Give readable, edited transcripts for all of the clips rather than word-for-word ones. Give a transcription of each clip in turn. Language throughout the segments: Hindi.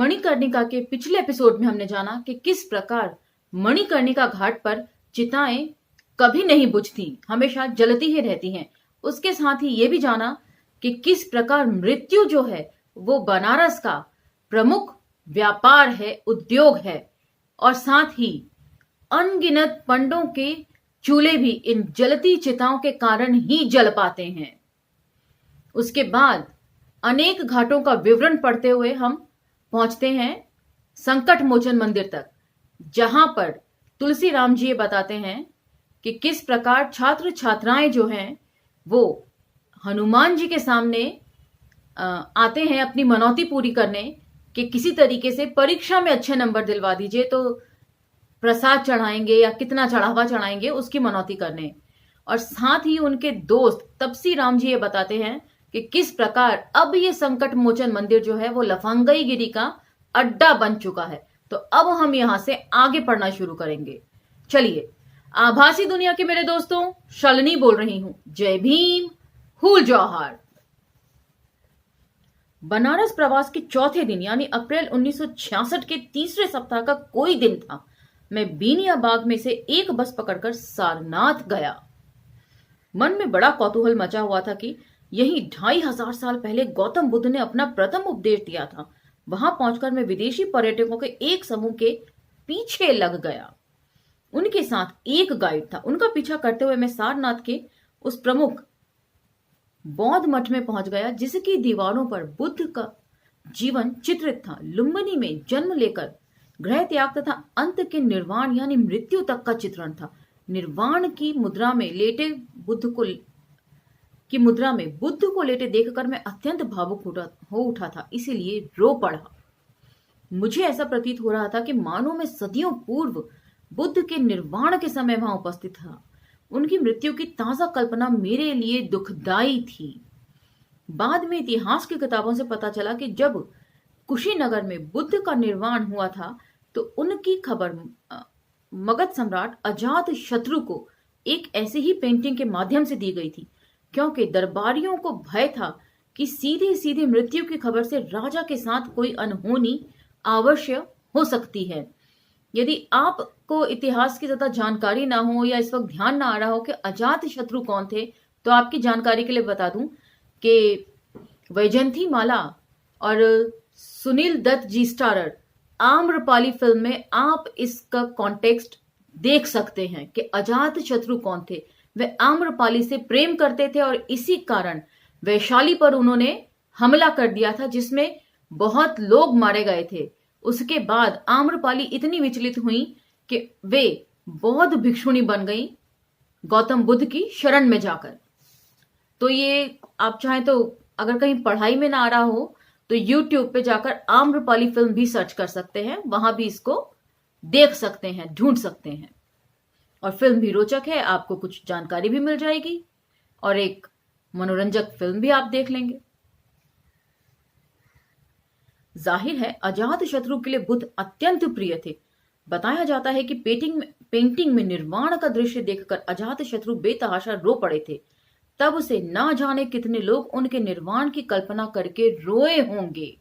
मणिकर्णिका के पिछले एपिसोड में हमने जाना कि किस प्रकार मणिकर्णिका घाट पर चिताएं कभी नहीं बुझती, हमेशा जलती ही रहती हैं। उसके साथ ही ये भी जाना कि किस प्रकार मृत्यु जो है वो बनारस का प्रमुख व्यापार है, उद्योग है, और साथ ही अनगिनत पंडों के चूल्हे भी इन जलती चिताओं के कारण ही जल पाते हैं। उसके बाद अनेक घाटों का विवरण पढ़ते हुए हम पहुंचते हैं संकट मोचन मंदिर तक, जहां पर तुलसी राम जी ये बताते हैं कि किस प्रकार छात्र छात्राएं जो हैं वो हनुमान जी के सामने आते हैं अपनी मनौती पूरी करने कि किसी तरीके से परीक्षा में अच्छे नंबर दिलवा दीजिए, तो प्रसाद चढ़ाएंगे या कितना चढ़ावा चढ़ाएंगे उसकी मनौती करने। और साथ ही उनके दोस्त तपसी राम जी ये बताते हैं कि किस प्रकार अब ये संकट मोचन मंदिर जो है वो लफंगई गिरी का अड्डा बन चुका है। तो अब हम यहां से आगे पढ़ना शुरू करेंगे। चलिए, आभासी दुनिया के मेरे दोस्तों, शालिनी बोल रही हूं। जय भीम, हुल जौहार। बनारस प्रवास के चौथे दिन यानी अप्रैल 1966 के तीसरे सप्ताह का कोई दिन था। मैं बीनिया बाग में से एक बस पकड़कर सारनाथ गया। मन में बड़ा कौतूहल मचा हुआ था कि यही 2500 साल पहले गौतम बुद्ध ने अपना प्रथम उपदेश दिया था। वहां पहुंचकर मैं विदेशी पर्यटकों के एक समूह के पीछे लग गया। उनके साथ एक गाइड था। उनका पीछा करते हुए मैं सारनाथ के उस प्रमुख बौद्ध मठ में पहुंच गया, जिसकी दीवारों पर बुद्ध का जीवन चित्रित था। लुम्बिनी में जन्म लेकर गृह त्याग तथा अंत के निर्वाण यानी मृत्यु तक का चित्रण था। निर्वाण की मुद्रा में बुद्ध को लेटे देखकर मैं अत्यंत भावुक हो उठा था, इसीलिए रो पड़ा। मुझे ऐसा प्रतीत हो रहा था कि मानो मैं सदियों पूर्व बुद्ध के निर्वाण के समय वहां उपस्थित था। उनकी मृत्यु की ताजा कल्पना मेरे लिए दुखदाई थी। बाद में इतिहास की किताबों से पता चला कि जब कुशीनगर में बुद्ध का निर्वाण हुआ था तो उनकी खबर मगध सम्राट अजात शत्रु को एक ऐसी ही पेंटिंग के माध्यम से दी गई थी, क्योंकि दरबारियों को भय था कि सीधे सीधे मृत्यु की खबर से राजा के साथ कोई अनहोनी अवश्य हो सकती है। यदि आपको इतिहास की ज्यादा जानकारी ना हो या इस वक्त ध्यान ना आ रहा हो कि अजात शत्रु कौन थे, तो आपकी जानकारी के लिए बता दूं कि वैजयंती माला और सुनील दत्त जी स्टारर आम्रपाली फिल्म में आप इसका कॉन्टेक्स्ट देख सकते हैं कि अजात शत्रु कौन थे। वे आम्रपाली से प्रेम करते थे और इसी कारण वैशाली पर उन्होंने हमला कर दिया था, जिसमें बहुत लोग मारे गए थे। उसके बाद आम्रपाली इतनी विचलित हुई कि वे बौद्ध भिक्षुणी बन गई गौतम बुद्ध की शरण में जाकर। तो ये आप चाहें तो अगर कहीं पढ़ाई में ना आ रहा हो तो YouTube पे जाकर आम्रपाली फिल्म भी सर्च कर सकते हैं, वहां भी इसको देख सकते हैं, ढूंढ सकते हैं। और फिल्म भी रोचक है, आपको कुछ जानकारी भी मिल जाएगी और एक मनोरंजक फिल्म भी आप देख लेंगे। जाहिर है अजात शत्रु के लिए बुद्ध अत्यंत प्रिय थे। बताया जाता है कि पेंटिंग में निर्वाण का दृश्य देखकर अजात शत्रु बेतहाशा रो पड़े थे। तब से ना जाने कितने लोग उनके निर्वाण की कल्पना करके रोए होंगे।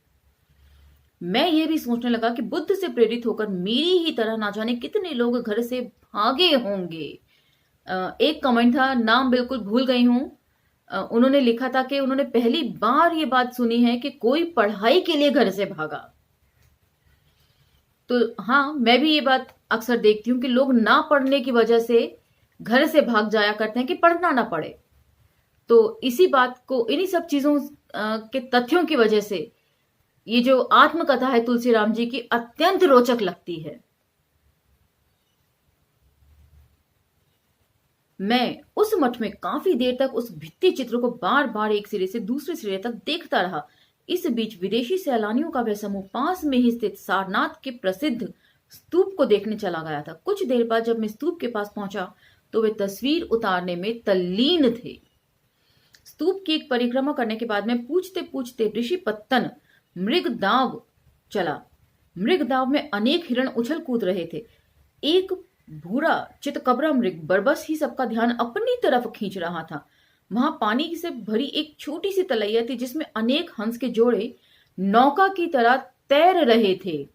मैं ये भी सोचने लगा कि बुद्ध से प्रेरित होकर मेरी ही तरह ना जाने कितने लोग घर से भागे होंगे। एक कमेंट था, नाम बिल्कुल भूल गई हूं, उन्होंने लिखा था कि उन्होंने पहली बार ये बात सुनी है कि कोई पढ़ाई के लिए घर से भागा। तो हाँ, मैं भी ये बात अक्सर देखती हूँ कि लोग ना पढ़ने की वजह से घर से भाग जाया करते हैं कि पढ़ना ना पड़े। तो इसी बात को, इन्हीं सब चीजों के तथ्यों की वजह से ये जो आत्मकथा है तुलसी राम जी की अत्यंत रोचक लगती है। मैं उस मठ में काफी देर तक उस भित्ति चित्र को बार बार एक सिरे से दूसरे सिरे तक देखता रहा। इस बीच विदेशी सैलानियों का वह समूह पास में ही स्थित सारनाथ के प्रसिद्ध स्तूप को देखने चला गया था। कुछ देर बाद जब मैं स्तूप के पास पहुंचा तो वे तस्वीर उतारने में तल्लीन थे। स्तूप की एक परिक्रमा करने के बाद मैं पूछते पूछते ऋषि पत्तन मृगदाव चला। मृगदाव में अनेक हिरण उछल कूद रहे थे। एक भूरा चितकबरा मृग बरबस ही सबका ध्यान अपनी तरफ खींच रहा था। वहां पानी से भरी एक छोटी सी तलैया थी जिसमें अनेक हंस के जोड़े नौका की तरह तैर रहे थे।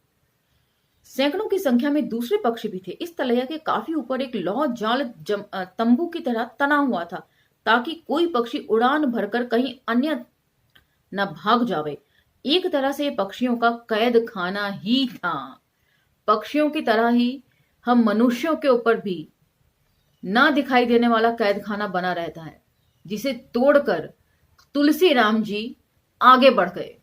सैकड़ों की संख्या में दूसरे पक्षी भी थे। इस तलैया के काफी ऊपर एक लौह जाल तंबू की तरह तना हुआ था, ताकि कोई पक्षी उड़ान भरकर कहीं अन्य न भाग जावे। एक तरह से ये पक्षियों का कैद खाना ही था। पक्षियों की तरह ही हम मनुष्यों के ऊपर भी ना दिखाई देने वाला कैद खाना बना रहता है, जिसे तोड़कर तुलसी राम जी आगे बढ़ गए।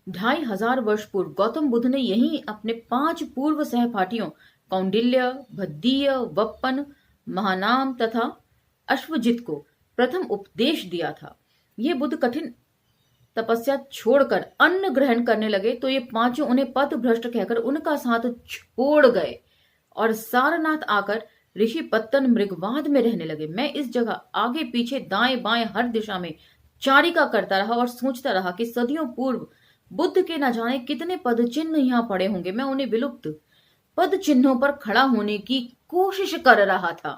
2500 वर्ष पूर्व गौतम बुद्ध ने यही अपने 5 पूर्व सहपाठियों कौंडिल्य, भद्दीय, वप्पन, महानाम तथा अश्वजित को प्रथम उपदेश दिया था। ये बुद्ध कठिन तपस्या छोड़कर अन्न ग्रहण करने लगे तो ये पांचों उन्हें पथ भ्रष्ट कहकर उनका साथ छोड़ गए और सारनाथ आकर ऋषि पत्तन मृगवाद में रहने लगे। मैं इस जगह आगे पीछे दाएं बाएं हर दिशा में चारिका करता रहा और सोचता रहा कि सदियों पूर्व बुद्ध के न जाने कितने पद चिन्ह यहाँ पड़े होंगे। मैं उन्हें विलुप्त पद चिन्हों पर खड़ा होने की कोशिश कर रहा था।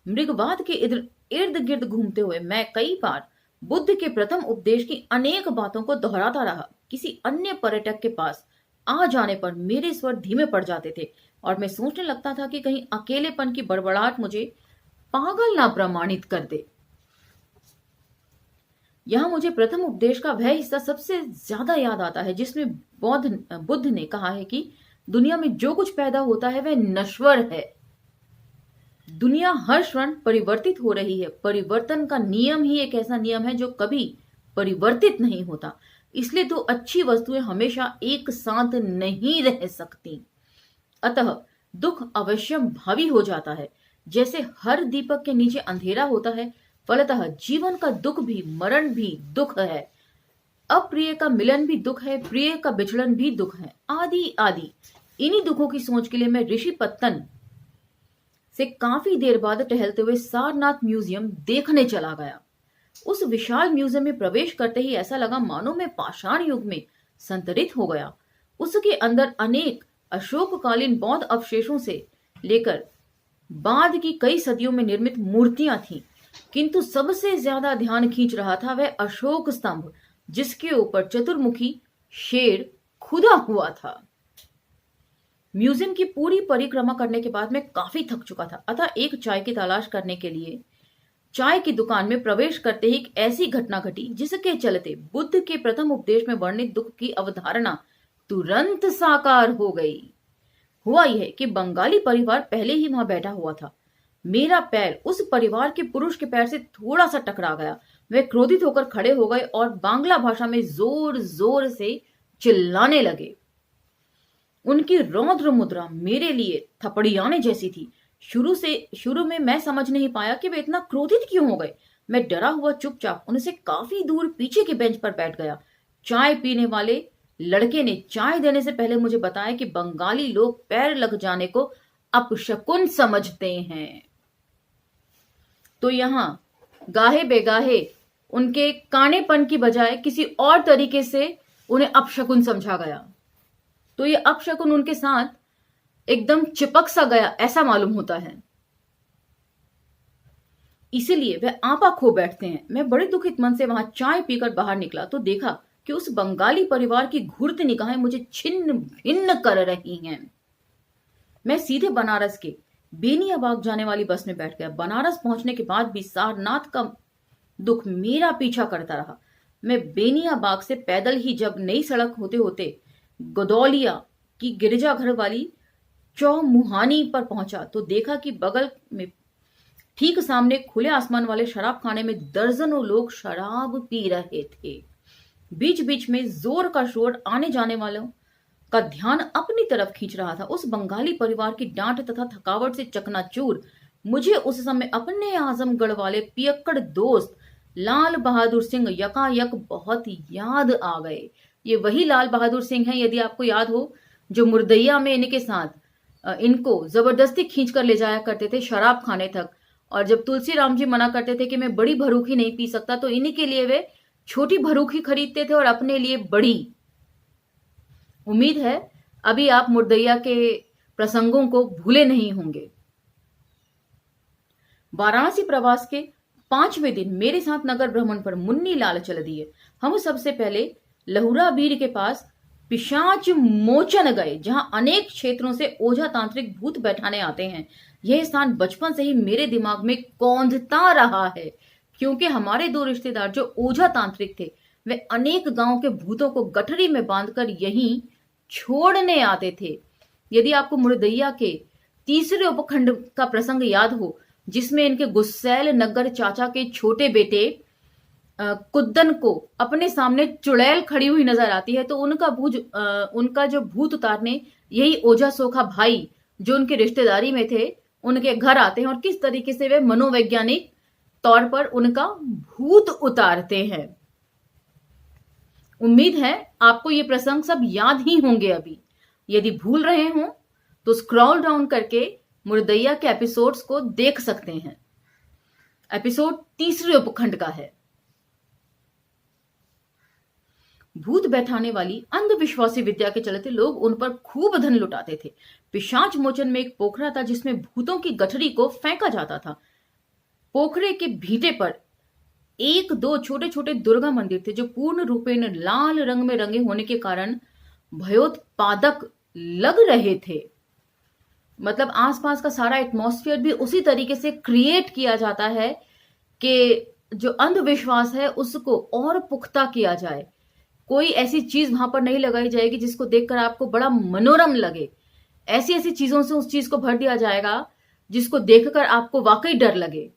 मृगवाद के इर्द गिर्द घूमते हुए मैं कई बार बुद्ध के प्रथम उपदेश की अनेक बातों को दोहराता रहा। किसी अन्य पर्यटक के पास आ जाने पर मेरे स्वर धीमे पड़ जाते थे और मैं सोचने लगता था कि कहीं अकेलेपन की बड़बड़ाहट मुझे पागल ना प्रमाणित कर दे। यहां मुझे प्रथम उपदेश का वह हिस्सा सबसे ज्यादा याद आता है जिसमें बुद्ध ने कहा है कि दुनिया में जो कुछ पैदा होता है वह नश्वर है। दुनिया हर क्षण परिवर्तित हो रही है। परिवर्तन का नियम ही एक ऐसा नियम है जो कभी परिवर्तित नहीं होता। इसलिए तो अच्छी वस्तुएं हमेशा एक साथ नहीं रह सकती। अतः दुख अवश्यम भावी हो जाता है। जैसे हर दीपक के नीचे अंधेरा होता है, फलतः जीवन का दुख भी, मरण भी दुख है। अप्रिय का मिलन भी दुख है, प्रिय का बिछड़न भी दुख है, आदि आदि। इन्हीं दुखों की सोच के लिए मैं ऋषि पत्तन से काफी देर बाद टहलते हुए सारनाथ म्यूजियम देखने चला गया। उस विशाल म्यूजियम में प्रवेश करते ही ऐसा लगा मानो मैं पाषाण युग में संतरित हो गया। उसके अंदर अनेक अशोककालीन बौद्ध अवशेषों से लेकर बाद की कई सदियों में निर्मित मूर्तियां थीं, किंतु सबसे ज्यादा ध्यान खींच रहा था वह अशोक स्तंभ जिसके ऊपर चतुर्मुखी शेर खुदा हुआ था। म्यूजियम की पूरी परिक्रमा करने के बाद मैं काफी थक चुका था, अतः एक चाय की तलाश करने के लिए चाय की दुकान में प्रवेश करते ही एक ऐसी घटना घटी जिसके चलते बुद्ध के प्रथम उपदेश में वर्णित दुख की अवधारणा तुरंत साकार हो गई। हुआ यह कि बंगाली परिवार पहले ही वहां बैठा हुआ था। मेरा पैर उस परिवार के पुरुष के पैर से थोड़ा सा टकरा गया। वे क्रोधित होकर खड़े हो गए और बांग्ला भाषा में जोर जोर से चिल्लाने लगे। उनकी रौद्र मुद्रा मेरे लिए थपड़ियाने जैसी थी। शुरू में मैं समझ नहीं पाया कि वे इतना क्रोधित क्यों हो गए। मैं डरा हुआ चुपचाप उनसे काफी दूर पीछे के बेंच पर बैठ गया। चाय पीने वाले लड़के ने चाय देने से पहले मुझे बताया कि बंगाली लोग पैर लग जाने को अपशकुन समझते हैं, तो यहां गाहे बेगाहे उनके कानेपन की बजाय किसी और तरीके से उन्हें अपशकुन समझा गया। तो ये अपशकुन उनके साथ एकदम चिपक सा गया ऐसा मालूम होता है, इसीलिए वे आपा खो बैठते हैं। मैं बड़े दुखित मन से वहां चाय पीकर बाहर निकला तो देखा कि उस बंगाली परिवार की घूरती निगाहें मुझे छिन्न भिन्न कर रही हैं। मैं सीधे बनारस के बेनियाबाग जाने वाली बस में बैठ गया। बनारस पहुंचने के बाद भी सारनाथ का दुख मेरा पीछा करता रहा। मैं बेनियाबाग से पैदल ही जब नई सड़क होते होते गदौलिया की गिरजाघर वाली चौमुहानी पर पहुंचा तो देखा कि बगल में ठीक सामने खुले आसमान वाले शराब खाने में दर्जनों लोग शराब पी रहे थे। बीच बीच में जोर का शोर आने जाने वालों का ध्यान अपनी तरफ खींच रहा था। उस बंगाली परिवार की डांट तथा थकावट से चकनाचूर मुझे उस समय अपने आजमगढ़ वाले पियक्कड़ दोस्त लाल बहादुर सिंह यकायक बहुत याद आ गए। ये वही लाल बहादुर सिंह हैं, यदि आपको याद हो, जो मुर्दैया में इनके साथ इनको जबरदस्ती खींच कर ले जाया करते थे शराब खाने तक। और जब तुलसी राम जी मना करते थे कि मैं बड़ी भरूखी नहीं पी सकता, तो इन्हीं के लिए वे छोटी भरूखी खरीदते थे और अपने लिए बड़ी। उम्मीद है अभी आप मुर्दैया के प्रसंगों को भूले नहीं होंगे। वाराणसी प्रवास के 5वें दिन मेरे साथ नगर भ्रमण पर मुन्नी लाल चल दिए। हम सबसे पहले लहुरा बीर के पास पिशाच मोचन गए, जहां अनेक क्षेत्रों से ओझा तांत्रिक भूत बैठाने आते हैं। यह स्थान बचपन से ही मेरे दिमाग में कौंधता रहा है, क्योंकि हमारे दो रिश्तेदार जो ओझा तांत्रिक थे, वे अनेक गांवों के भूतों को गठरी में बांधकर यहीं छोड़ने आते थे। यदि आपको मुरदैया के तीसरे उपखंड का प्रसंग याद हो, जिसमें इनके गुस्सैल नगर चाचा के छोटे बेटे कुद्दन को अपने सामने चुड़ैल खड़ी हुई नजर आती है, तो उनका जो भूत उतारने यही ओझा सोखा भाई जो उनके रिश्तेदारी में थे, उनके घर आते हैं और किस तरीके से वे मनोवैज्ञानिक तौर पर उनका भूत उतारते हैं। उम्मीद है आपको ये प्रसंग सब याद ही होंगे। अभी यदि भूल रहे हो तो स्क्रॉल डाउन करके मुरदैया के एपिसोड्स को देख सकते हैं। एपिसोड तीसरे उपखंड का है। भूत बैठाने वाली अंधविश्वासी विद्या के चलते लोग उन पर खूब धन लुटाते थे। पिशाच मोचन में एक पोखरा था जिसमें भूतों की गठरी को फेंका जाता था। पोखरे के भीटे पर एक दो छोटे छोटे दुर्गा मंदिर थे जो पूर्ण रूपेण लाल रंग में रंगे होने के कारण भयोत्पादक लग रहे थे। मतलब आसपास का सारा एटमॉस्फेयर भी उसी तरीके से क्रिएट किया जाता है कि जो अंधविश्वास है उसको और पुख्ता किया जाए। कोई ऐसी चीज वहां पर नहीं लगाई जाएगी जिसको देखकर आपको बड़ा मनोरम लगे। ऐसी ऐसी चीजों से उस चीज को भर दिया जाएगा जिसको देखकर आपको वाकई डर लगे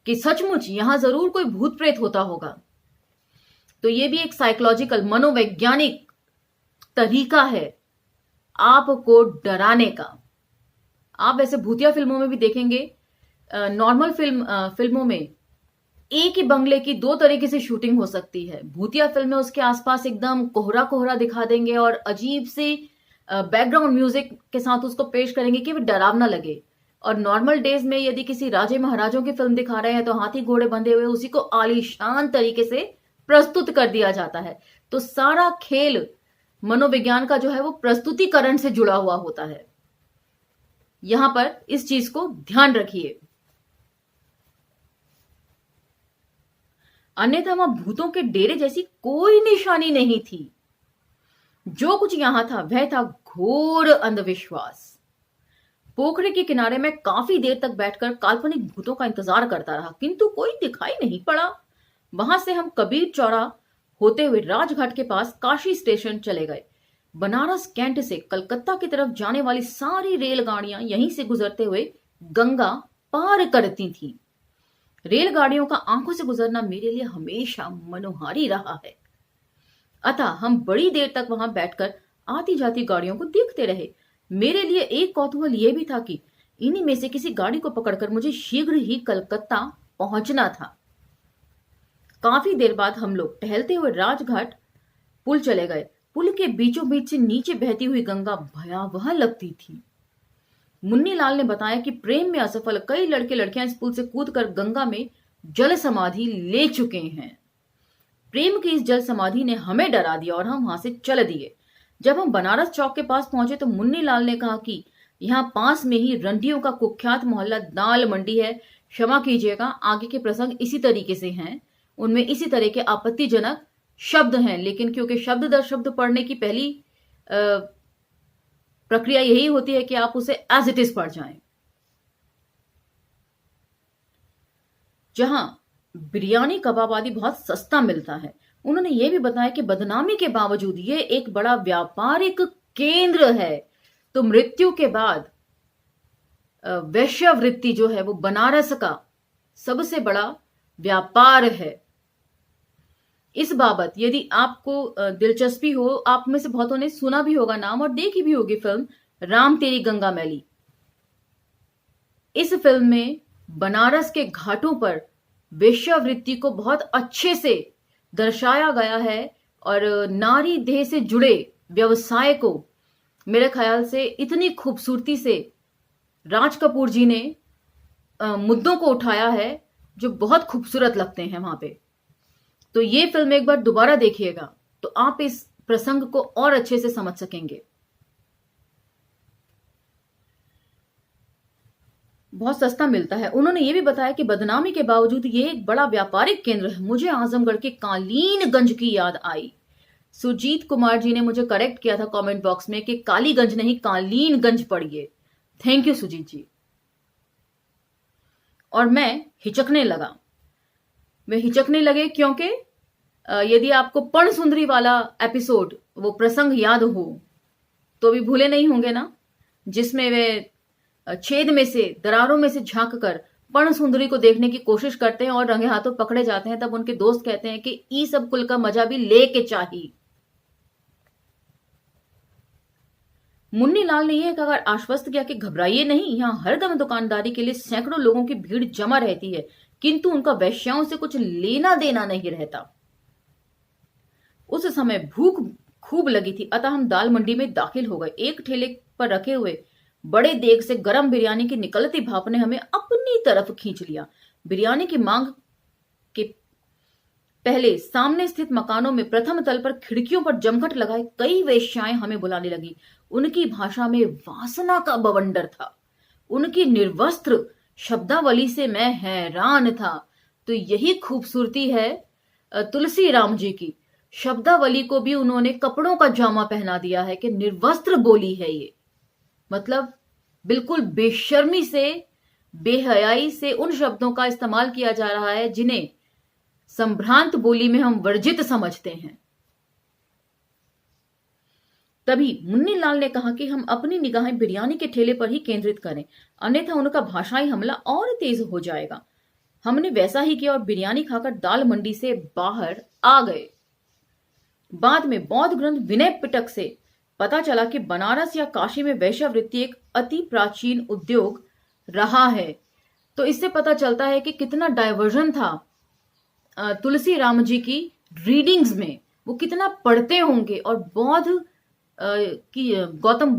कि सचमुच यहां जरूर कोई भूत प्रेत होता होगा। तो ये भी एक साइकोलॉजिकल मनोवैज्ञानिक तरीका है आपको डराने का। आप वैसे भूतिया फिल्मों में भी देखेंगे, नॉर्मल फिल्मों में एक ही बंगले की दो तरीके से शूटिंग हो सकती है। भूतिया फिल्म में उसके आसपास एकदम कोहरा कोहरा दिखा देंगे और अजीब सी बैकग्राउंड म्यूजिक के साथ उसको पेश करेंगे कि वो डरावना लगे। और नॉर्मल डेज में यदि किसी राजे महाराजों की फिल्म दिखा रहे हैं तो हाथी घोड़े बंधे हुए उसी को आलीशान तरीके से प्रस्तुत कर दिया जाता है। तो सारा खेल मनोविज्ञान का जो है वो प्रस्तुतिकरण से जुड़ा हुआ होता है। यहां पर इस चीज को ध्यान रखिए। अन्यथा वहां भूतों के डेरे जैसी कोई निशानी नहीं थी। जो कुछ यहां था वह था घोर अंधविश्वास। पोखरे के किनारे में काफी देर तक बैठकर काल्पनिक भूतों का इंतजार करता रहा, किंतु कोई दिखाई नहीं पड़ा। वहां से हम कबीर चौरा होते हुए राजघाट के पास काशी स्टेशन चले गए। बनारस कैंट से कलकत्ता की तरफ जाने वाली सारी रेलगाड़ियां यहीं से गुजरते हुए गंगा पार करती थीं। रेलगाड़ियों का आंखों से गुजरना मेरे लिए हमेशा मनोहारी रहा है। अतः हम बड़ी देर तक वहां बैठकर आती जाती गाड़ियों को देखते रहे। मेरे लिए एक कौतूहल यह भी था कि इन्हीं में से किसी गाड़ी को पकड़कर मुझे शीघ्र ही कलकत्ता पहुंचना था। काफी देर बाद हम लोग टहलते हुए राजघाट पुल चले गए। पुल के बीचों बीच से नीचे बहती हुई गंगा भयावह लगती थी। मुन्नी लाल ने बताया कि प्रेम में असफल कई लड़के लड़कियां इस पुल से कूदकर गंगा में जल समाधि ले चुके हैं। प्रेम की इस जल समाधि ने हमें डरा दिया और हम वहां से चल दिए। जब हम बनारस चौक के पास पहुंचे तो मुन्नी लाल ने कहा कि यहाँ पास में ही रंडियों का कुख्यात मोहल्ला दाल मंडी है। क्षमा कीजिएगा, आगे के प्रसंग इसी तरीके से हैं, उनमें इसी तरह के आपत्तिजनक शब्द हैं, लेकिन क्योंकि शब्द दर शब्द पढ़ने की पहली प्रक्रिया यही होती है कि आप उसे एज इट इज पढ़ जाएं। जहां बिरयानी कबाब आदि बहुत सस्ता मिलता है। उन्होंने यह भी बताया कि बदनामी के बावजूद यह एक बड़ा व्यापारिक केंद्र है। तो मृत्यु के बाद वैश्यावृत्ति जो है वो बनारस का सबसे बड़ा व्यापार है। इस बाबत यदि आपको दिलचस्पी हो, आप में से बहुतों ने सुना भी होगा नाम और देखी भी होगी फिल्म राम तेरी गंगा मैली। इस फिल्म में बनारस के घाटों पर वेश्यावृत्ति को बहुत अच्छे से दर्शाया गया है और नारी देह से जुड़े व्यवसाय को मेरे ख्याल से इतनी खूबसूरती से राज कपूर जी ने मुद्दों को उठाया है जो बहुत खूबसूरत लगते हैं वहां पे। तो ये फिल्म एक बार दोबारा देखिएगा तो आप इस प्रसंग को और अच्छे से समझ सकेंगे। बहुत सस्ता मिलता है। उन्होंने ये भी बताया कि बदनामी के बावजूद ये एक बड़ा व्यापारिक केंद्र है। मुझे आजमगढ़ के कालीनगंज की याद आई। सुजीत कुमार जी ने मुझे करेक्ट किया था कमेंट बॉक्स में कि कालीगंज नहीं कालीनगंज पढ़िए। थैंक यू सुजीत जी। और मैं हिचकने लगा। मैं हिचकने लगे क्योंकि यदि आपको पर्ण सुंदरी वाला एपिसोड, वो प्रसंग याद हो तो भी भूले नहीं होंगे ना, जिसमें वे छेद में से, दरारों में से झांक कर पर्ण सुंदरी को देखने की कोशिश करते हैं और रंगे हाथों पकड़े जाते हैं। तब उनके दोस्त कहते हैं कि ई सब कुल का मजा भी लेके चाहिए। मुन्नी लाल ने यह कहकर आश्वस्त किया कि घबराइए नहीं, यहां हरदम दुकानदारी के लिए सैकड़ों लोगों की भीड़ जमा रहती है, किंतु उनका वैश्याओं से कुछ लेना देना नहीं रहता। उस समय भूख खूब लगी थी, अतः हम दाल मंडी में दाखिल हो गए। एक ठेले पर रखे हुए बड़े देग से गरम बिरयानी की निकलती भाप ने हमें अपनी तरफ खींच लिया। बिरयानी की मांग के पहले सामने स्थित मकानों में प्रथम तल पर खिड़कियों पर जमघट लगाए कई वेश्याएं हमें बुलाने लगी। उनकी भाषा में वासना का बवंडर था। उनकी निर्वस्त्र शब्दावली से मैं हैरान था। तो यही खूबसूरती है तुलसी राम जी की। शब्दावली को भी उन्होंने कपड़ों का जामा पहना दिया है कि निर्वस्त्र बोली है ये। मतलब बिल्कुल बेशर्मी से, बेहयाई से उन शब्दों का इस्तेमाल किया जा रहा है जिन्हें संभ्रांत बोली में हम वर्जित समझते हैं। तभी मुन्नी लाल ने कहा कि हम अपनी निगाहें बिरयानी के ठेले पर ही केंद्रित करें, अन्यथा उनका भाषाई हमला और तेज हो जाएगा। हमने वैसा ही किया और बिरयानी खाकर दाल मंडी से बाहर आ गए। बाद में बौद्ध ग्रंथ विनय पिटक से पता चला कि बनारस या काशी में वैश्यावृत्ति एक अति प्राचीन उद्योग रहा है। तो इससे पता चलता है कि कितना डायवर्जन था तुलसी राम जी की रीडिंग्स में, वो कितना पढ़ते होंगे। और गौतम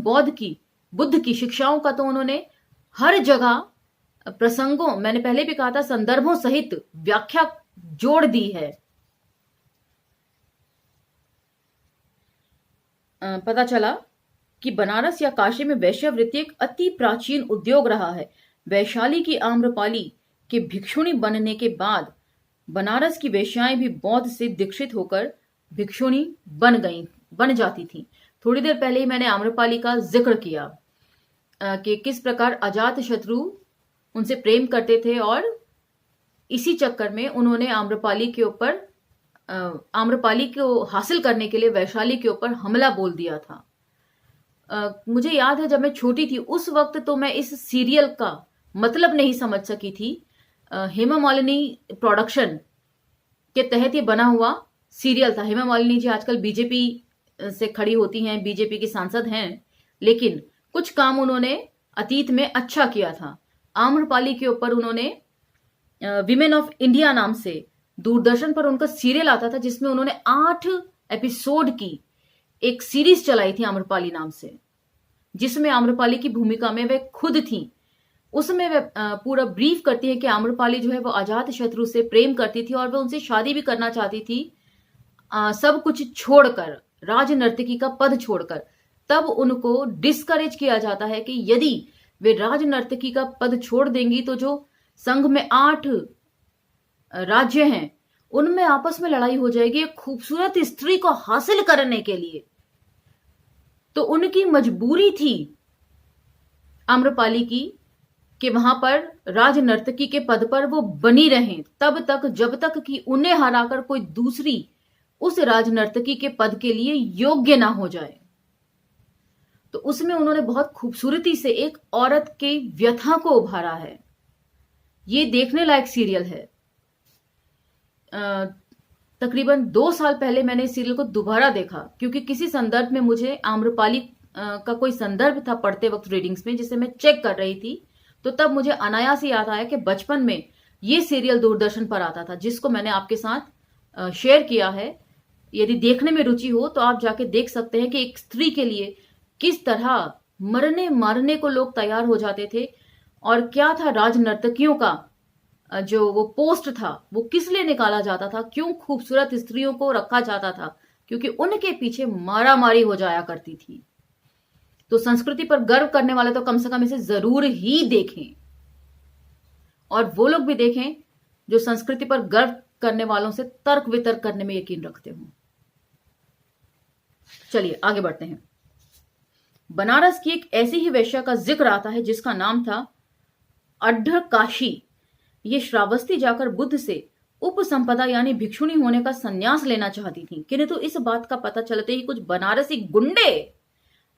बुद्ध की शिक्षाओं का तो उन्होंने हर जगह प्रसंगों, मैंने पहले भी कहा था, संदर्भों सहित व्याख्या जोड़ दी है। पता चला कि बनारस या काशी में वैश्यावृत्ति एक अति प्राचीन उद्योग रहा है। वैशाली की आम्रपाली के भिक्षुणी बनने के बाद बनारस की वेश्याएं भी बौद्ध से दीक्षित होकर भिक्षुणी बन जाती थीं। थोड़ी देर पहले ही मैंने आम्रपाली का जिक्र किया कि किस प्रकार अजात शत्रु उनसे प्रेम करते थे और इसी चक्कर में उन्होंने आम्रपाली को हासिल करने के लिए वैशाली के ऊपर हमला बोल दिया था। मुझे याद है जब मैं छोटी थी उस वक्त तो मैं इस सीरियल का मतलब नहीं समझ सकी थी। हेमा मालिनी प्रोडक्शन के तहत ये बना हुआ सीरियल था। हेमा मालिनी जी आजकल बीजेपी से खड़ी होती हैं, बीजेपी की सांसद हैं, लेकिन कुछ काम उन्होंने अतीत में अच्छा किया था। आम्रपाली के ऊपर उन्होंने विमेन ऑफ इंडिया नाम से दूरदर्शन पर उनका सीरियल आता था, जिसमें उन्होंने 8 एपिसोड की एक सीरीज चलाई थी आम्रपाली नाम से, जिसमें आम्रपाली की भूमिका में वे खुद थी। उसमें वे पूरा ब्रीफ करती है कि आम्रपाली जो है वो अजात शत्रु से प्रेम करती थी और वह उनसे शादी भी करना चाहती थी, सब कुछ छोड़कर, राज नर्तकी का पद छोड़कर। तब उनको डिस्करेज किया जाता है कि यदि वे राज नर्तकी का पद छोड़ देंगी तो जो संघ में 8 राज्य हैं उनमें आपस में लड़ाई हो जाएगी एक खूबसूरत स्त्री को हासिल करने के लिए। तो उनकी मजबूरी थी आम्रपाली की कि वहां पर राज नर्तकी के पद पर वो बनी रहें तब तक जब तक कि उन्हें हराकर कोई दूसरी उस राज नर्तकी के पद के लिए योग्य ना हो जाए। तो उसमें उन्होंने बहुत खूबसूरती से एक औरत के व्यथा को उभारा है। ये देखने लायक सीरियल है। तकरीबन 2 साल पहले मैंने इस सीरियल को दोबारा देखा, क्योंकि किसी संदर्भ में मुझे आम्रपाली का कोई संदर्भ था पढ़ते वक्त रीडिंग्स में, जिसे मैं चेक कर रही थी। तो तब मुझे अनायास याद आया कि बचपन में ये सीरियल दूरदर्शन पर आता था, जिसको मैंने आपके साथ शेयर किया है। यदि देखने में रुचि हो तो आप जाके देख सकते हैं कि एक स्त्री के लिए किस तरह मरने मारने को लोग तैयार हो जाते थे, और क्या था राज नर्तकियों का जो वो पोस्ट था वो किस लिए निकाला जाता था, क्यों खूबसूरत स्त्रियों को रखा जाता था, क्योंकि उनके पीछे मारामारी हो जाया करती थी। तो संस्कृति पर गर्व करने वाले तो कम से कम इसे जरूर ही देखें। और वो लोग भी देखें जो संस्कृति पर गर्व करने वालों से तर्क वितर्क करने में यकीन रखते हों। चलिए आगे बढ़ते हैं। बनारस की एक ऐसी ही वेश्या का जिक्र आता है जिसका नाम था अड्ढकाशी। ये श्रावस्ती जाकर बुद्ध से उपसंपदा यानी भिक्षुणी होने का संन्यास लेना चाहती थी, किंतु इस बात का पता चलते ही कुछ बनारसी गुंडे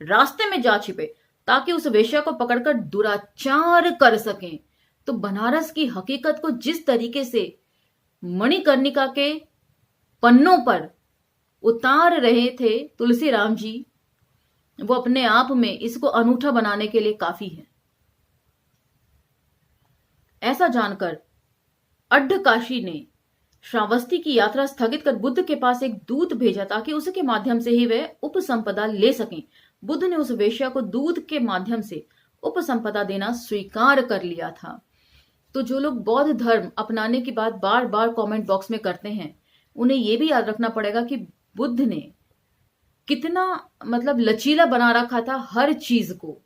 रास्ते में जा छिपे ताकि उस वेश्या को पकड़कर दुराचार कर सकें। तो बनारस की हकीकत को जिस तरीके से मणिकर्णिका के पन्नों पर उतार रहे थे तुलसीराम जी, वो अपने आप में इसको अनूठा बनाने के लिए काफी है। ऐसा जानकर अड्ढकाशी ने श्रावस्ती की यात्रा स्थगित कर बुद्ध के पास एक दूत भेजा ताकि उसके माध्यम से ही वह उपसंपदा ले सकें। बुद्ध ने उस वेश्या को दूत के माध्यम से उपसंपदा देना स्वीकार कर लिया था। तो जो लोग बौद्ध धर्म अपनाने की बात बार बार कमेंट बॉक्स में करते हैं, उन्हें यह भी याद रखना पड़ेगा कि बुद्ध ने कितना लचीला बना रखा था हर चीज को।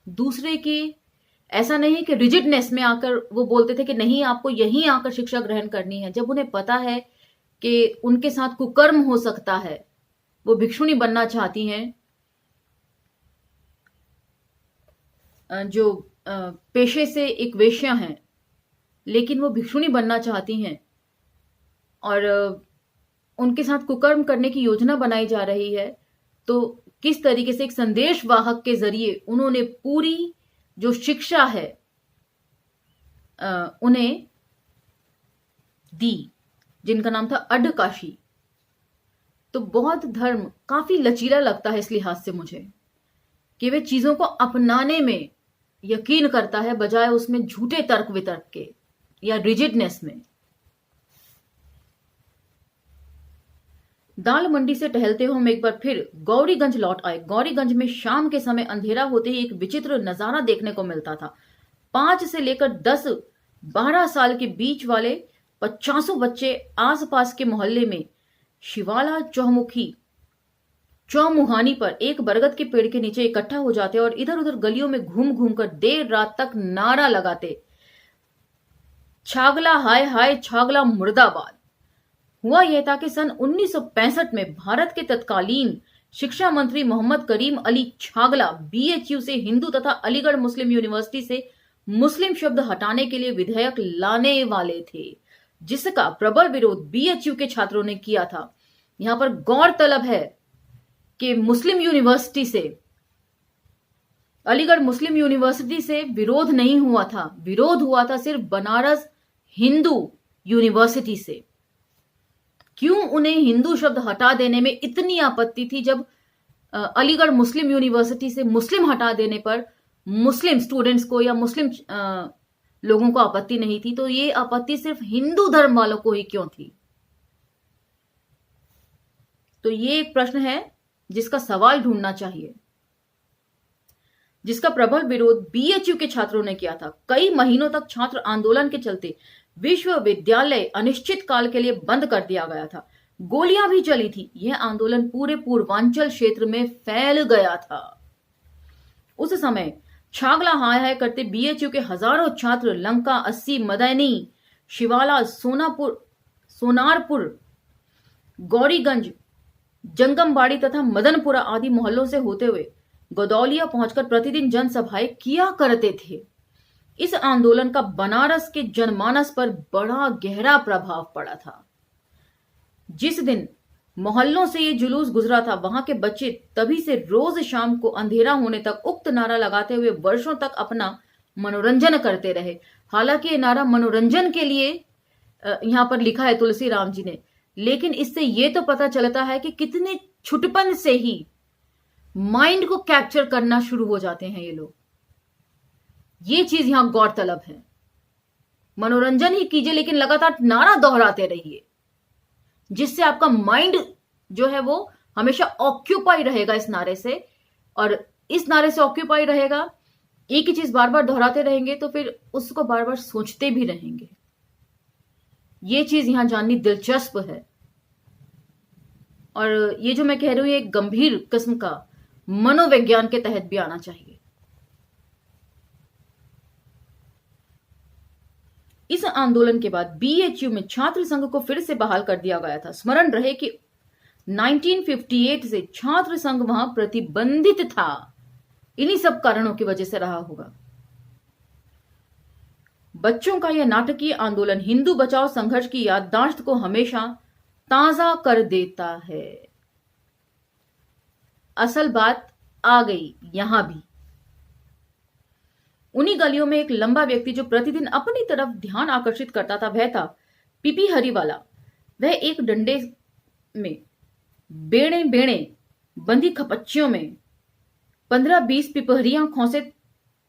दूसरे की ऐसा नहीं कि रिजिडनेस में आकर वो बोलते थे कि नहीं आपको यहीं आकर शिक्षा ग्रहण करनी है, जब उन्हें पता है कि उनके साथ कुकर्म हो सकता है। वो भिक्षुणी बनना चाहती हैं, जो पेशे से एक वेश्या हैं, लेकिन वो भिक्षुणी बनना चाहती हैं और उनके साथ कुकर्म करने की योजना बनाई जा रही है। तो किस तरीके से एक संदेश वाहक के जरिए उन्होंने पूरी जो शिक्षा है उन्हें दी, जिनका नाम था अड्ढकाशी। तो बौद्ध धर्म काफी लचीला लगता है इस लिहाज से मुझे कि वे चीजों को अपनाने में यकीन करता है बजाय उसमें झूठे तर्क वितर्क के या रिजिडनेस में। दाल मंडी से टहलते हुए हम एक बार फिर गौरीगंज लौट आए। गौरीगंज में शाम के समय अंधेरा होते ही एक विचित्र नजारा देखने को मिलता था। 5 से लेकर 10-12 साल के बीच वाले 50 बच्चे आसपास के मोहल्ले में शिवाला चौमुहानी पर एक बरगद के पेड़ के नीचे इकट्ठा हो जाते और इधर उधर गलियों में घूम घूम कर देर रात तक नारा लगाते, छागला हाय हाय छागला मुर्दाबाद। हुआ यह था कि सन 1965 में भारत के तत्कालीन शिक्षा मंत्री मोहम्मद करीम अली छागला बीएचयू से हिंदू तथा अलीगढ़ मुस्लिम यूनिवर्सिटी से मुस्लिम शब्द हटाने के लिए विधेयक लाने वाले थे, जिसका प्रबल विरोध बीएचयू के छात्रों ने किया था। यहां पर गौरतलब है कि मुस्लिम यूनिवर्सिटी से, अलीगढ़ मुस्लिम यूनिवर्सिटी से विरोध नहीं हुआ था, विरोध हुआ था सिर्फ बनारस हिंदू यूनिवर्सिटी से। क्यों उन्हें हिंदू शब्द हटा देने में इतनी आपत्ति थी, जब अलीगढ़ मुस्लिम यूनिवर्सिटी से मुस्लिम हटा देने पर मुस्लिम स्टूडेंट्स को या मुस्लिम लोगों को आपत्ति नहीं थी, तो ये आपत्ति सिर्फ हिंदू धर्म वालों को ही क्यों थी? तो ये एक प्रश्न है जिसका सवाल ढूंढना चाहिए, जिसका प्रबल विरोध बीएचयू के छात्रों ने किया था। कई महीनों तक छात्र आंदोलन के चलते विश्वविद्यालय अनिश्चित काल के लिए बंद कर दिया गया था। गोलियां भी चली थी। यह आंदोलन पूरे पूर्वांचल क्षेत्र में फैल गया था। उस समय छागला हाय हाय करते बीएचयू के हजारों छात्र लंका, अस्सी, मदनी, शिवाला, सोनारपुर, गौरीगंज, जंगमबाड़ी तथा मदनपुरा आदि मोहल्लों से होते हुए गदौलिया पहुंचकर प्रतिदिन जनसभाएं किया करते थे। इस आंदोलन का बनारस के जनमानस पर बड़ा गहरा प्रभाव पड़ा था। जिस दिन मोहल्लों से ये जुलूस गुजरा था, वहां के बच्चे तभी से रोज शाम को अंधेरा होने तक उक्त नारा लगाते हुए वर्षों तक अपना मनोरंजन करते रहे। हालांकि ये नारा मनोरंजन के लिए यहां पर लिखा है तुलसीराम जी ने, लेकिन इससे ये तो पता चलता है कि कितने छुटपन से ही माइंड को कैप्चर करना शुरू हो जाते हैं ये लोग। ये चीज यहां गौरतलब है। मनोरंजन ही कीजिए, लेकिन लगातार नारा दोहराते रहिए, जिससे आपका माइंड जो है वो हमेशा ऑक्यूपाई रहेगा इस नारे से, और इस नारे से ऑक्यूपाई रहेगा। एक ही चीज बार बार दोहराते रहेंगे तो फिर उसको बार बार सोचते भी रहेंगे। ये चीज यहां जाननी दिलचस्प है, और ये जो मैं कह रही हूं एक गंभीर किस्म का मनोविज्ञान के तहत भी आना चाहिए। इस आंदोलन के बाद बीएचयू में छात्र संघ को फिर से बहाल कर दिया गया था। स्मरण रहे कि 1958 से छात्र संघ वहां प्रतिबंधित था। इन्हीं सब कारणों की वजह से रहा होगा। बच्चों का यह नाटकीय आंदोलन हिंदू बचाओ संघर्ष की याददाश्त को हमेशा ताजा कर देता है। असल बात आ गई यहां भी। उन्हीं गलियों में एक लंबा व्यक्ति जो प्रतिदिन अपनी तरफ ध्यान आकर्षित करता था, वह था पीपी हरिवाला। वह एक डंडे में बेणे बेणे बंधी खपच्चियों में 15-20 पिपहरियां खोसे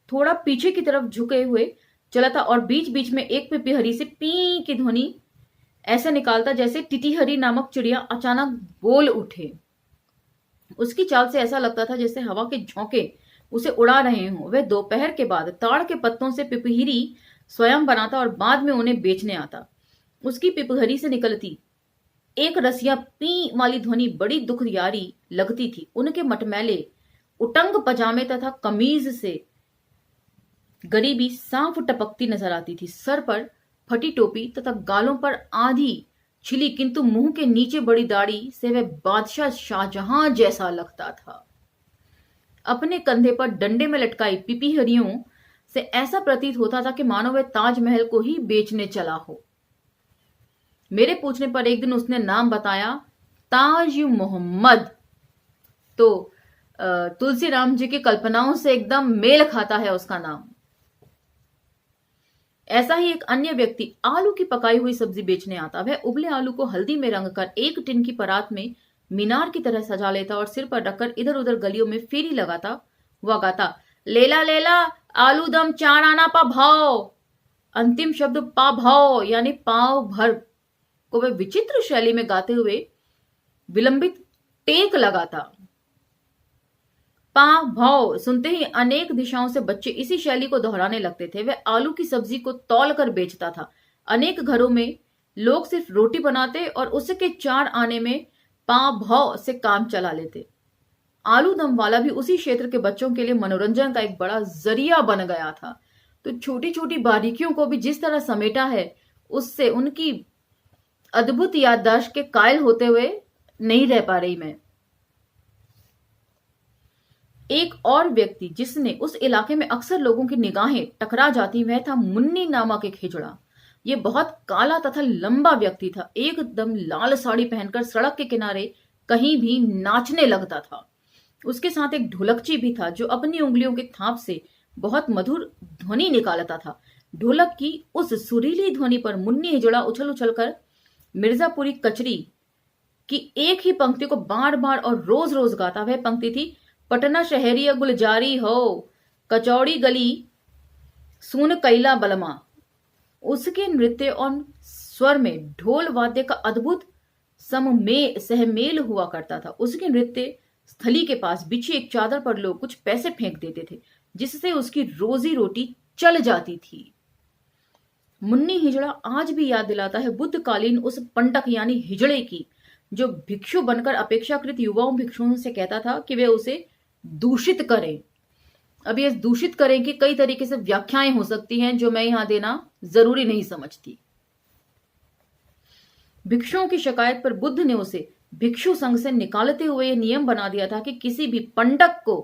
थोड़ा पीछे की तरफ झुके हुए चला था और बीच बीच में एक पिपहरी से पी की ध्वनि ऐसे निकालता जैसे टिटीहरी नामक चिड़िया अचानक बोल उठे। उसकी चाल से ऐसा लगता था जैसे हवा के झोंके उसे उड़ा रहे हों। वह दोपहर के बाद ताड़ के पत्तों से पिपहरी स्वयं बनाता और बाद में उन्हें बेचने आता। उसकी पिपहरी से निकलती एक रसिया पी वाली ध्वनि बड़ी दुखदारी लगती थी। उनके मटमैले उटंग पजामे तथा कमीज से गरीबी साफ टपकती नजर आती थी। सर पर फटी टोपी तथा गालों पर आधी छिली किंतु मुंह के नीचे बड़ी दाढ़ी से वह बादशाह शाहजहां जैसा लगता था। अपने कंधे पर डंडे में लटकाई पिपीहरियों से ऐसा प्रतीत होता था कि मानो वह ताजमहल को ही बेचने चला हो। मेरे पूछने पर एक दिन उसने नाम बताया, ताज मोहम्मद। तो तुलसीराम जी की कल्पनाओं से एकदम मेल खाता है उसका नाम। ऐसा ही एक अन्य व्यक्ति आलू की पकाई हुई सब्जी बेचने आता। वह उबले आलू को हल्दी में रंग कर एक टिन की परात में मीनार की तरह सजा लेता और सिर पर रखकर इधर उधर गलियों में फेरी लगाता हुआ गाता, लेला लेला आलू दम 4 आना पा भाव। अंतिम शब्द पा भाव यानी पाव भर को वह विचित्र शैली में गाते हुए विलंबित टेक लगाता। पा भाव सुनते ही अनेक दिशाओं से बच्चे इसी शैली को दोहराने लगते थे। वह आलू की सब्जी को तौल कर बेचता था। अनेक घरों में लोग सिर्फ रोटी बनाते और उसके 4 आने में पा भाव से काम चला लेते। आलू दम वाला भी उसी क्षेत्र के बच्चों के लिए मनोरंजन का एक बड़ा जरिया बन गया था। तो छोटी छोटी बारीकियों को भी जिस तरह समेटा है, उससे उनकी अद्भुत याददाश्त के कायल होते हुए नहीं रह पा रही मैं। एक और व्यक्ति जिसने उस इलाके में अक्सर लोगों की निगाहें टकरा जाती, वह था मुन्नी नामक एक हिजड़ा। यह बहुत काला तथा लंबा व्यक्ति था। एकदम लाल साड़ी पहनकर सड़क के किनारे कहीं भी नाचने लगता था। उसके साथ एक ढोलकची भी था जो अपनी उंगलियों के थाप से बहुत मधुर ध्वनि निकालता था। ढोलक की उस सुरीली ध्वनि पर मुन्नी हिजड़ा उछल उछल कर मिर्जापुरी कचरी की एक ही पंक्ति को बार बार और रोज रोज गाता। वह पंक्ति थी, पटना शहरी गुलजारी हो कचौड़ी गली सुन कैला बलमा। उसके नृत्य और स्वर में ढोल वाद्य का अद्भुत सहमेल हुआ करता था। उसके नृत्य स्थली के पास बिछी एक चादर पर लोग कुछ पैसे फेंक देते थे, जिससे उसकी रोजी रोटी चल जाती थी। मुन्नी हिजड़ा आज भी याद दिलाता है बुद्धकालीन उस पंटक यानी हिजड़े की, जो भिक्षु बनकर अपेक्षाकृत युवाओं भिक्षुओं से कहता था कि वे उसे दूषित करें। अब ये दूषित करें की कई तरीके से व्याख्याएं हो सकती हैं, जो मैं यहां देना जरूरी नहीं समझती। भिक्षुओं की शिकायत पर बुद्ध ने उसे भिक्षु संघ से निकालते हुए यह नियम बना दिया था कि किसी भी पंडक को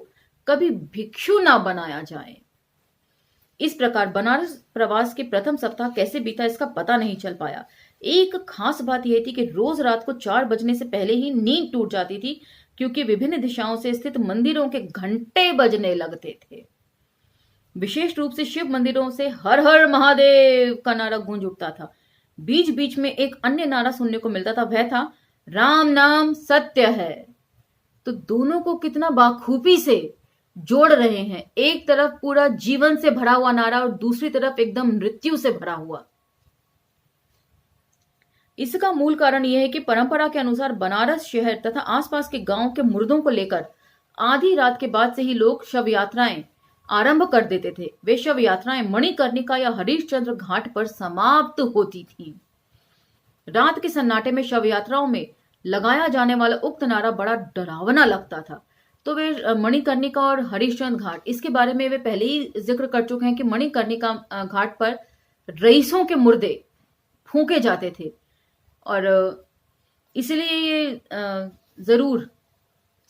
कभी भिक्षु ना बनाया जाए। इस प्रकार बनारस प्रवास के प्रथम सप्ताह कैसे बीता इसका पता नहीं चल पाया। एक खास बात यह थी कि रोज रात को 4 बजने से पहले ही नींद टूट जाती थी, क्योंकि विभिन्न दिशाओं से स्थित मंदिरों के घंटे बजने लगते थे। विशेष रूप से शिव मंदिरों से हर हर महादेव का नारा गूंज उठता था। बीच बीच में एक अन्य नारा सुनने को मिलता था, वह था राम नाम सत्य है। तो दोनों को कितना बाखूबी से जोड़ रहे हैं। एक तरफ पूरा जीवन से भरा हुआ नारा और दूसरी तरफ एकदम मृत्यु से भरा हुआ। इसका मूल कारण यह है कि परंपरा के अनुसार बनारस शहर तथा आसपास के गांव के मुर्दों को लेकर आधी रात के बाद से ही लोग शव यात्राएं आरंभ कर देते थे। वे शव यात्राएं मणिकर्णिका या हरिश्चंद्र घाट पर समाप्त होती थी। रात के सन्नाटे में शव यात्राओं में लगाया जाने वाला उक्त नारा बड़ा डरावना लगता था। तो वे मणिकर्णिका और हरिश्चंद्र घाट, इसके बारे में वे पहले ही जिक्र कर चुके हैं कि मणिकर्णिका घाट पर रईसों के मुर्दे फूंके जाते थे। और इसलिए ये जरूर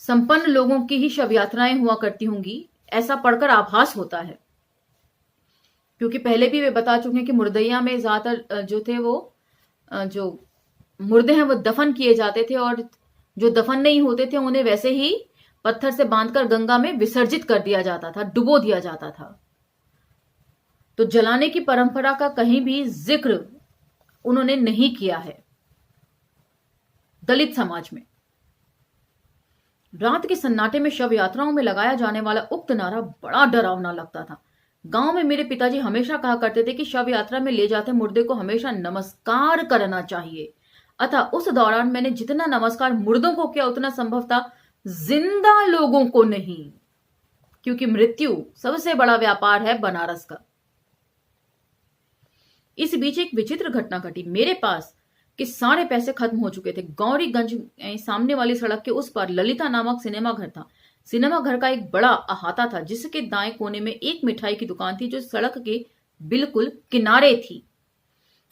संपन्न लोगों की ही शव यात्राएं हुआ करती होंगी, ऐसा पढ़कर आभास होता है। क्योंकि पहले भी वे बता चुके हैं कि मुर्दैया में ज्यादातर जो थे वो जो मुर्दे हैं वो दफन किए जाते थे, और जो दफन नहीं होते थे उन्हें वैसे ही पत्थर से बांधकर गंगा में विसर्जित कर दिया जाता था, डुबो दिया जाता था। तो जलाने की परंपरा का कहीं भी जिक्र उन्होंने नहीं किया है दलित समाज में। रात के सन्नाटे में शव यात्राओं में लगाया जाने वाला उक्त नारा बड़ा डरावना लगता था। गांव में मेरे पिताजी हमेशा कहा करते थे कि शव यात्रा में ले जाते मुर्दे को हमेशा नमस्कार करना चाहिए। अतः उस दौरान मैंने जितना नमस्कार मुर्दों को किया उतना संभव था जिंदा लोगों को नहीं, क्योंकि मृत्यु सबसे बड़ा व्यापार है बनारस का। इस बीच एक विचित्र घटना घटी। मेरे पास के सारे पैसे खत्म हो चुके थे। गौरीगंज सामने वाली सड़क के उस पर ललिता नामक सिनेमा घर था। सिनेमा घर का एक बड़ा अहाता था, जिसके दाएं कोने में एक मिठाई की दुकान थी जो सड़क के बिल्कुल किनारे थी।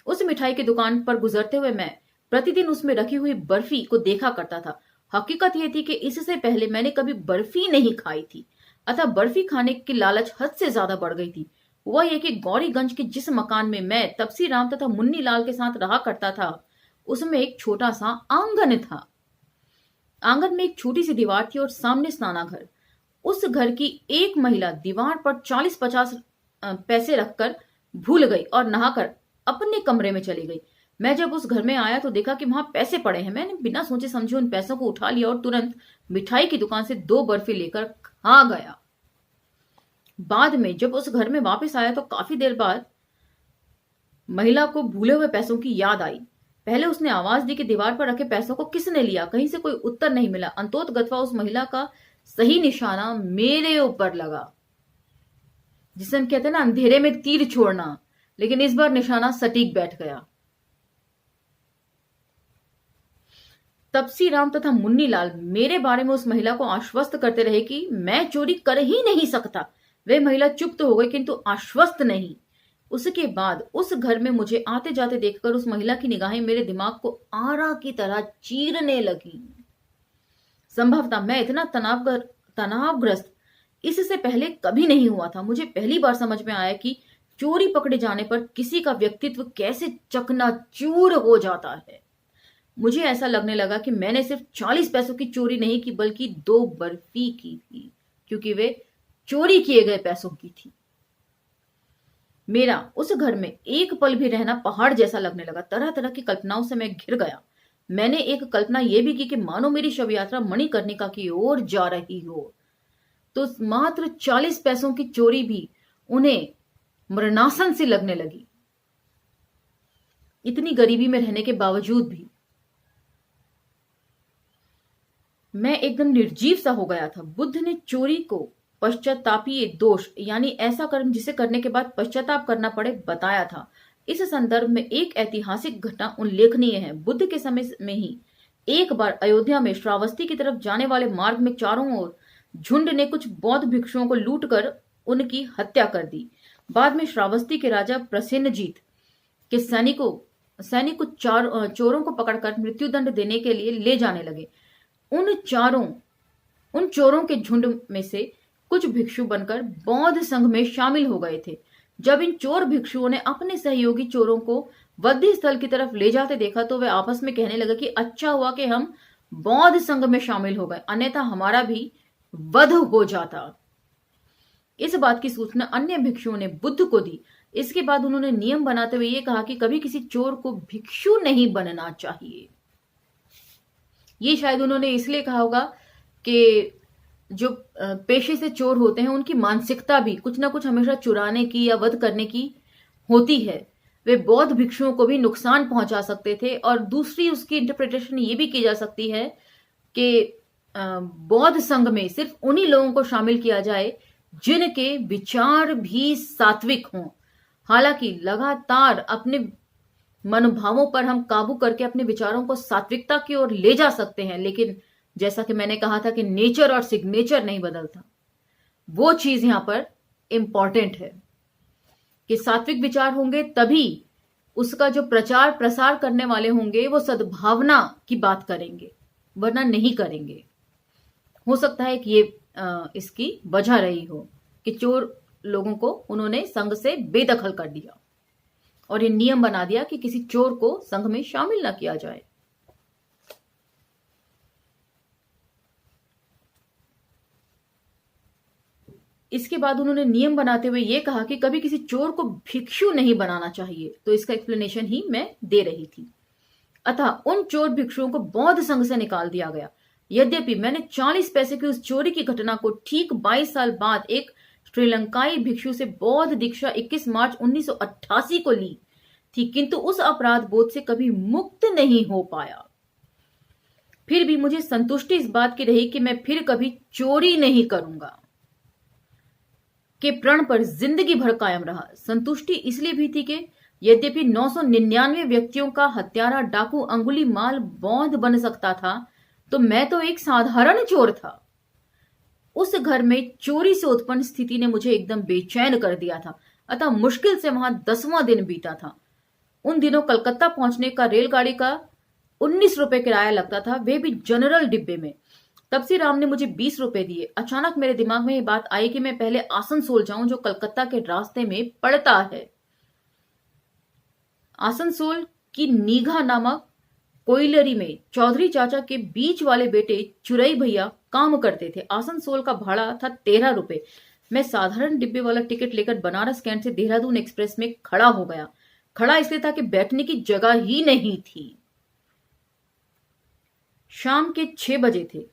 उस मिठाई की दुकान पर गुजरते हुए मैं प्रतिदिन उसमें रखी हुई बर्फी को देखा करता था। हकीकत यह थी कि इससे पहले मैंने कभी बर्फी नहीं खाई थी, अतः बर्फी खाने की लालच हद से ज्यादा बढ़ गई थी। हुआ यह कि गौरीगंज के जिस मकान में मैं तपसी राम तथा मुन्नी लाल के साथ रहा करता था, उसमें एक छोटा सा आंगन था। आंगन में एक छोटी सी दीवार थी और सामने स्नानाघर। उस घर की एक महिला दीवार पर 40-50 पैसे रखकर भूल गई और नहाकर अपने कमरे में चली गई। मैं जब उस घर में आया तो देखा कि वहां पैसे पड़े हैं। मैंने बिना सोचे समझे उन पैसों को उठा लिया और तुरंत मिठाई की दुकान से 2 बर्फी लेकर खा गया। बाद में जब उस घर में वापस आया तो काफी देर बाद महिला को भूले हुए पैसों की याद आई। पहले उसने आवाज दी कि दीवार पर रखे पैसों को किसने लिया। कहीं से कोई उत्तर नहीं मिला। अंतोतगत्वा उस महिला का सही निशाना मेरे ऊपर लगा। जिसे हम कहते हैं ना अंधेरे में तीर छोड़ना, लेकिन इस बार निशाना सटीक बैठ गया। तपसी राम तथा मुन्नी लाल मेरे बारे में उस महिला को आश्वस्त करते रहे कि मैं चोरी कर ही नहीं सकता। वे महिला चुप तो हो गई किंतु आश्वस्त नहीं। उसके बाद उस घर में मुझे आते जाते देखकर उस महिला की निगाहें मेरे दिमाग को आरा की तरह चीरने लगी। संभवतः मैं इतना तनावग्रस्त इससे पहले कभी नहीं हुआ था। मुझे पहली बार समझ में आया कि चोरी पकड़े जाने पर किसी का व्यक्तित्व कैसे चकनाचूर हो जाता है। मुझे ऐसा लगने लगा कि मैंने सिर्फ 40 पैसों की चोरी नहीं की बल्कि 2 बर्फी की थी, क्योंकि वे चोरी किए गए पैसों की थी। मेरा उस घर में एक पल भी रहना पहाड़ जैसा लगने लगा। तरह तरह की कल्पनाओं से मैं घिर गया। मैंने एक कल्पना यह भी की कि मानो मेरी शव यात्रा मणिकर्णिका की ओर जा रही हो, तो मात्र 40 पैसों की चोरी भी उन्हें मरणासन सी लगने लगी। इतनी गरीबी में रहने के बावजूद भी मैं एकदम निर्जीव सा हो गया था। बुद्ध ने चोरी को पश्चातापीय दोष यानी ऐसा कर्म जिसे करने के बाद पश्चाताप करना पड़े बताया था। इस संदर्भ में एक ऐतिहासिक घटना उल्लेखनीय है। बुद्ध के समय में ही एक बार अयोध्या में श्रावस्ती की तरफ जाने वाले मार्ग में चारों ओर झुंड ने कुछ बौद्ध भिक्षुओं को लूट कर उनकी हत्या कर दी। बाद में श्रावस्ती के राजा प्रसेनजीत के सैनिक चोरों को पकड़कर मृत्युदंड देने के लिए ले जाने लगे। उन चोरों के झुंड में से कुछ भिक्षु बनकर बौद्ध संघ में शामिल हो गए थे। जब इन चोर भिक्षुओं ने अपने सहयोगी चोरों को वध्य स्थल की तरफ ले जाते देखा तो वे आपस में कहने लगे कि अच्छा हुआ कि हम बौद्ध संघ में शामिल हो गए, अन्यथा हमारा भी वध हो जाता। इस बात की सूचना अन्य भिक्षुओं ने बुद्ध को दी। इसके बाद उन्होंने नियम बनाते हुए ये कहा कि कभी किसी चोर को भिक्षु नहीं बनना चाहिए। ये शायद उन्होंने इसलिए कहा होगा कि जो पेशे से चोर होते हैं उनकी मानसिकता भी कुछ ना कुछ हमेशा चुराने की या वध करने की होती है। वे बौद्ध भिक्षुओं को भी नुकसान पहुंचा सकते थे। और दूसरी उसकी इंटरप्रिटेशन ये भी की जा सकती है कि बौद्ध संघ में सिर्फ उन्हीं लोगों को शामिल किया जाए जिनके विचार भी सात्विक हों। हालांकि लगातार अपने मनोभावों पर हम काबू करके अपने विचारों को सात्विकता की ओर ले जा सकते हैं, लेकिन जैसा कि मैंने कहा था कि नेचर और सिग्नेचर नहीं बदलता, वो चीज यहां पर इंपॉर्टेंट है। कि सात्विक विचार होंगे तभी उसका जो प्रचार प्रसार करने वाले होंगे वो सद्भावना की बात करेंगे, वरना नहीं करेंगे। हो सकता है कि ये इसकी वजह रही हो कि चोर लोगों को उन्होंने संघ से बेदखल कर दिया और ये नियम बना दिया कि किसी चोर को संघ में शामिल ना किया जाए। इसके बाद उन्होंने नियम बनाते हुए यह कहा कि कभी किसी चोर को भिक्षु नहीं बनाना चाहिए। तो इसका एक्सप्लेनेशन ही मैं दे रही थी। अतः उन चोर भिक्षुओं को बौद्ध संघ से निकाल दिया गया। यद्यपि मैंने 40 पैसे की उस चोरी की घटना को ठीक 22 साल बाद एक श्रीलंकाई भिक्षु से बौद्ध दीक्षा 21 मार्च 1988 को ली थी, किंतु उस अपराध बोध से कभी मुक्त नहीं हो पाया। फिर भी मुझे संतुष्टि इस बात की रही कि मैं फिर कभी चोरी नहीं करूंगा के प्रण पर जिंदगी भर कायम रहा। संतुष्टि इसलिए भी थी कि यद्यपि 999 व्यक्तियों का हत्यारा डाकू अंगुली माल बौद्ध बन सकता था, तो मैं तो एक साधारण चोर था। उस घर में चोरी से उत्पन्न स्थिति ने मुझे एकदम बेचैन कर दिया था। अतः मुश्किल से वहां 10वां दिन बीता था। उन दिनों कलकत्ता पहुंचने का रेलगाड़ी का 19 रुपए किराया लगता था, वे भी जनरल डिब्बे में। तपसी राम ने मुझे 20 रुपए दिए। अचानक मेरे दिमाग में ये बात आई कि मैं पहले आसनसोल जाऊं, जो कलकत्ता के रास्ते में पड़ता है। आसनसोल की नीघा नामक कोयलरी में चौधरी चाचा के बीच वाले बेटे चुरई भैया काम करते थे। आसनसोल का भाड़ा था 13 रुपए। मैं साधारण डिब्बे वाला टिकट लेकर बनारस कैंट से देहरादून एक्सप्रेस में खड़ा हो गया। खड़ा इसलिए था कि बैठने की जगह ही नहीं थी। शाम के 6 बजे थे।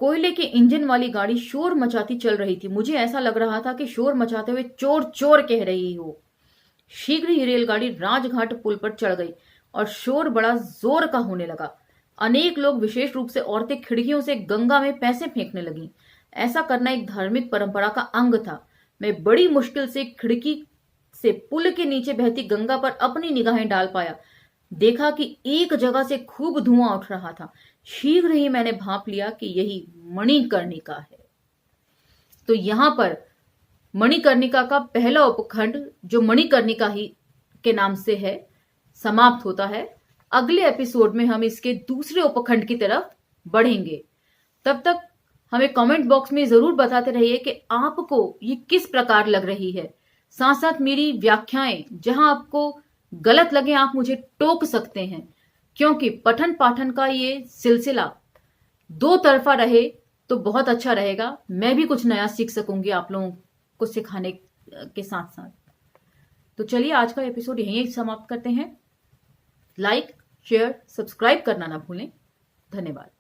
कोयले के इंजन वाली गाड़ी शोर मचाती चल रही थी। मुझे ऐसा लग रहा था कि शोर मचाते हुए चोर चोर कह रही हो। शीघ्र ही रेलगाड़ी राजघाट पुल पर चढ़ गई और शोर बड़ा जोर का होने लगा। अनेक लोग, विशेष रूप से औरतें, खिड़कियों से गंगा में पैसे फेंकने लगी। ऐसा करना एक धार्मिक परंपरा का अंग था। मैं बड़ी मुश्किल से खिड़की से पुल के नीचे बहती गंगा पर अपनी निगाहें डाल पाया। देखा कि एक जगह से खूब धुआं उठ रहा था। शीघ्र ही मैंने भांप लिया कि यही मणिकर्णिका है। तो यहां पर मणिकर्णिका का पहला उपखंड, जो मणिकर्णिका ही के नाम से है, समाप्त होता है। अगले एपिसोड में हम इसके दूसरे उपखंड की तरफ बढ़ेंगे। तब तक हमें कमेंट बॉक्स में जरूर बताते रहिए कि आपको ये किस प्रकार लग रही है। साथ साथ मेरी व्याख्याएं जहां आपको गलत लगे आप मुझे टोक सकते हैं, क्योंकि पठन पाठन का ये सिलसिला 2 तरफा रहे तो बहुत अच्छा रहेगा। मैं भी कुछ नया सीख सकूंगी आप लोगों को सिखाने के साथ साथ। तो चलिए आज का एपिसोड यहीं समाप्त करते हैं। लाइक, शेयर, सब्सक्राइब करना ना भूलें। धन्यवाद।